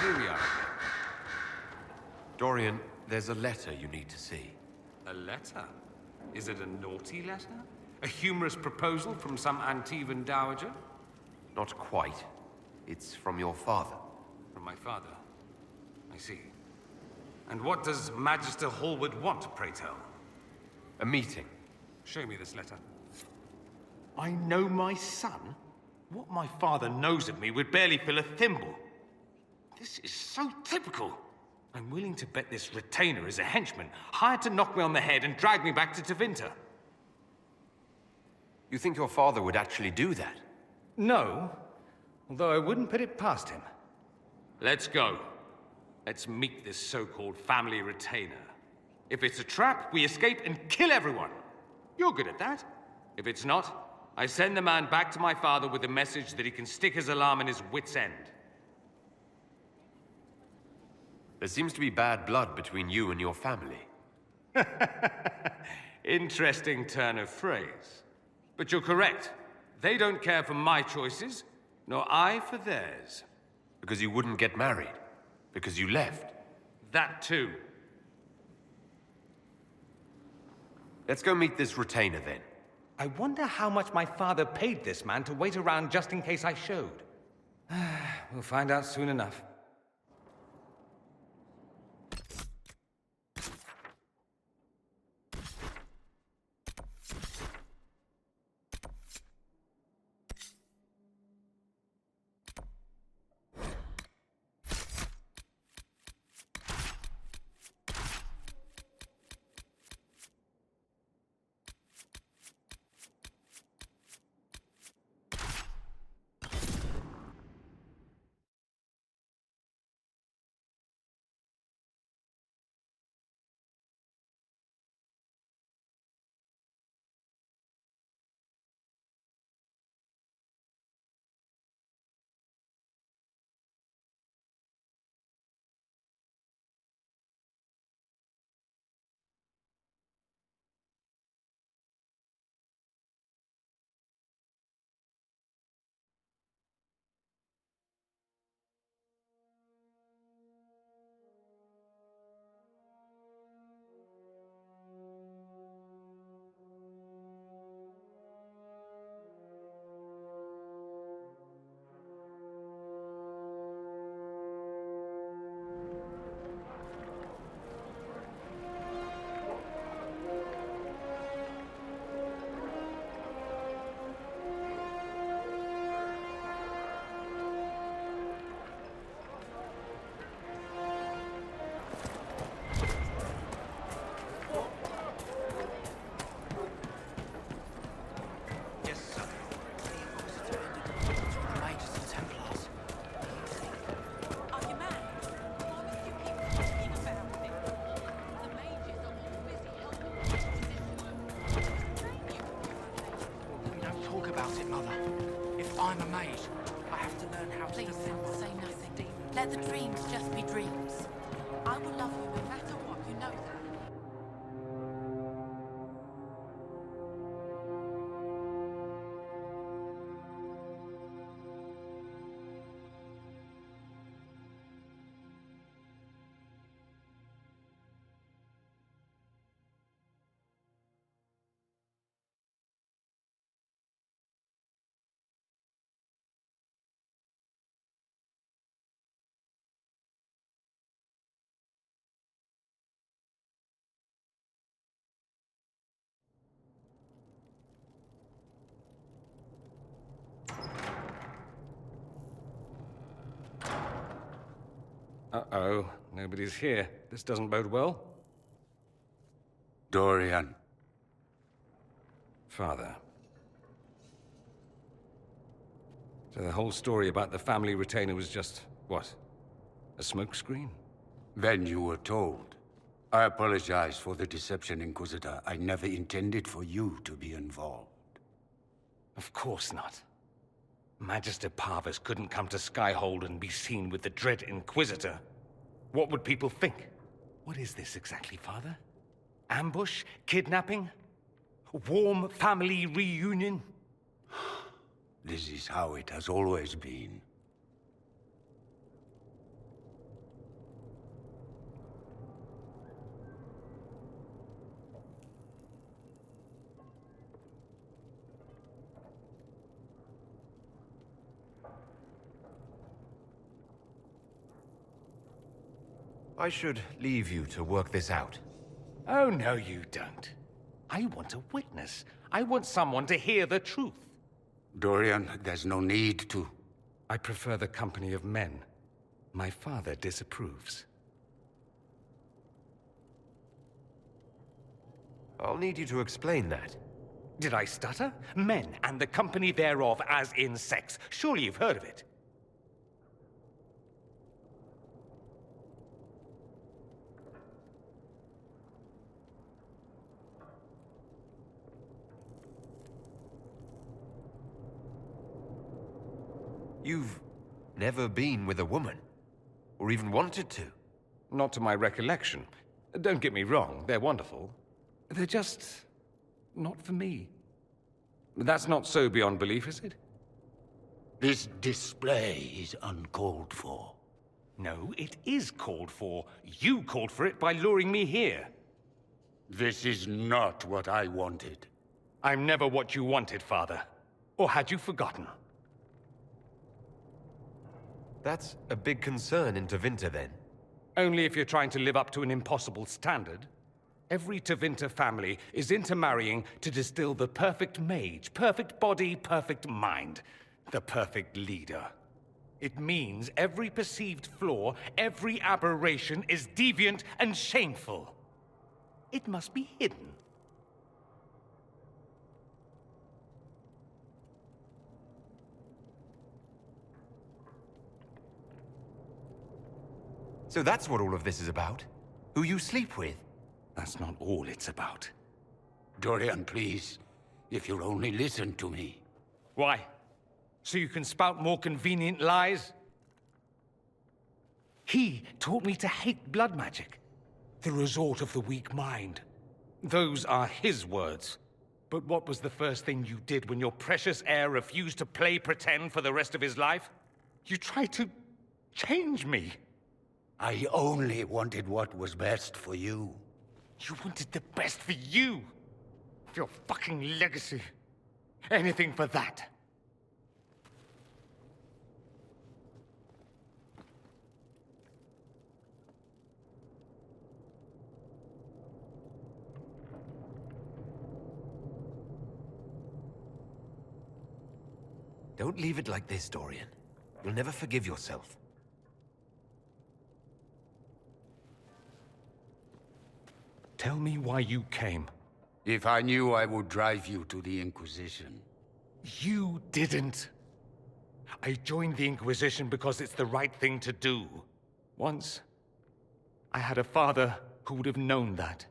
Here we are. Dorian, there's a letter you need to see. A letter? Is it a naughty letter? A humorous proposal from some Antivan dowager? Not quite. It's from your father. From my father. I see. And what does Magister Hallward want, pray tell? A meeting. Show me this letter. I know my son? What my father knows of me would barely fill a thimble. This is so typical. I'm willing to bet this retainer is a henchman, hired to knock me on the head and drag me back to Tevinter. You think your father would actually do that? No, although I wouldn't put it past him. Let's go. Let's meet this so-called family retainer. If it's a trap, we escape and kill everyone. You're good at that. If it's not, I send the man back to my father with a message that he can stick his alarm in his wit's end. There seems to be bad blood between you and your family. Interesting turn of phrase. But you're correct. They don't care for my choices, nor I for theirs. Because you wouldn't get married. Because you left. That too. Let's go meet this retainer then. I wonder how much my father paid this man to wait around just in case I showed. We'll find out soon enough. I'm a mage. I have to learn how to Please, defend say myself. nothing. Let the dreams just be dreams. I will love you no matter what, you know that. Uh-oh, nobody's here. This doesn't bode well. Dorian. Father. So the whole story about the family retainer was just, what? A smokescreen? Then you were told. I apologize for the deception, Inquisitor. I never intended for you to be involved. Of course not. Magister Parvus couldn't come to Skyhold and be seen with the dread Inquisitor. What would people think? What is this exactly, Father? Ambush? Kidnapping? Warm family reunion? This is how it has always been. I should leave you to work this out. Oh, no, you don't. I want a witness. I want someone to hear the truth. Dorian, there's no need to. I prefer the company of men. My father disapproves. I'll need you to explain that. Did I stutter? Men and the company thereof as in sex. Surely you've heard of it. You've never been with a woman, or even wanted to. Not to my recollection. Don't get me wrong, they're wonderful. They're just not for me. That's not so beyond belief, is it? This display is uncalled for. No, it is called for. You called for it by luring me here. This is not what I wanted. I'm never what you wanted, Father. Or had you forgotten? That's a big concern in Tevinter, then. Only if you're trying to live up to an impossible standard. Every Tevinter family is intermarrying to distill the perfect mage, perfect body, perfect mind, the perfect leader. It means every perceived flaw, every aberration is deviant and shameful. It must be hidden. So that's what all of this is about? Who you sleep with? That's not all it's about. Dorian, please. If you'll only listen to me. Why? So you can spout more convenient lies? He taught me to hate blood magic. The resort of the weak mind. Those are his words. But what was the first thing you did when your precious heir refused to play pretend for the rest of his life? You tried to change me. I only wanted what was best for you. You wanted the best for you. For your fucking legacy. Anything for that. Don't leave it like this, Dorian. You'll never forgive yourself. Tell me why you came. If I knew, I would drive you to the Inquisition. You didn't. I joined the Inquisition because it's the right thing to do. Once, I had a father who would have known that.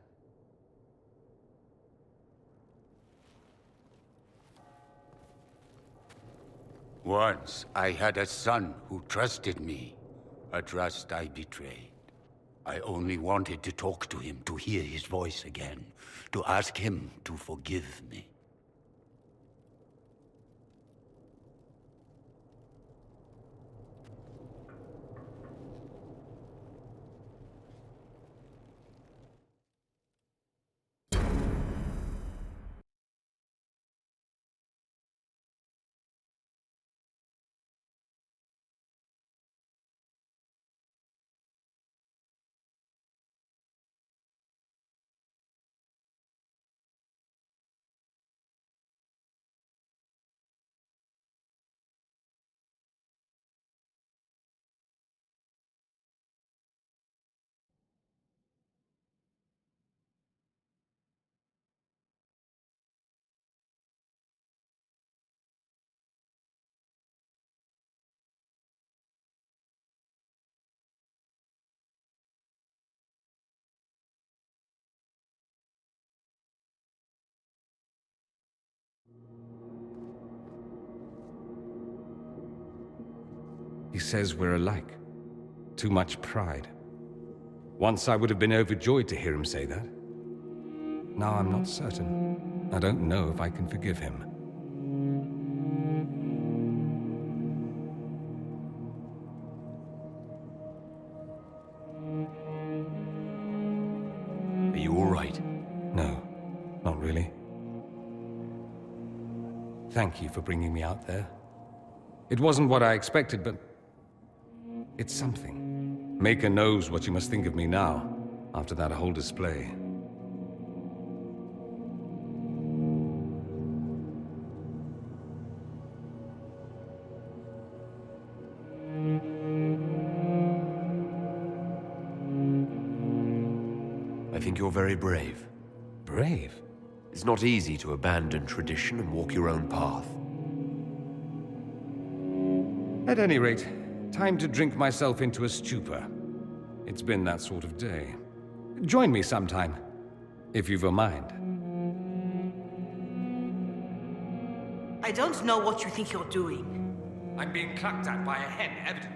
Once, I had a son who trusted me. A trust I betrayed. I only wanted to talk to him, to hear his voice again, to ask him to forgive me. He says we're alike. Too much pride. Once I would have been overjoyed to hear him say that. Now I'm not certain. I don't know if I can forgive him. Are you all right? No, not really. Thank you for bringing me out there. It wasn't what I expected, but it's something. Maker knows what you must think of me now, after that whole display. I think you're very brave. Brave? It's not easy to abandon tradition and walk your own path. At any rate, time to drink myself into a stupor. It's been that sort of day. Join me sometime, if you've a mind. I don't know what you think you're doing. I'm being clucked at by a hen, evidently.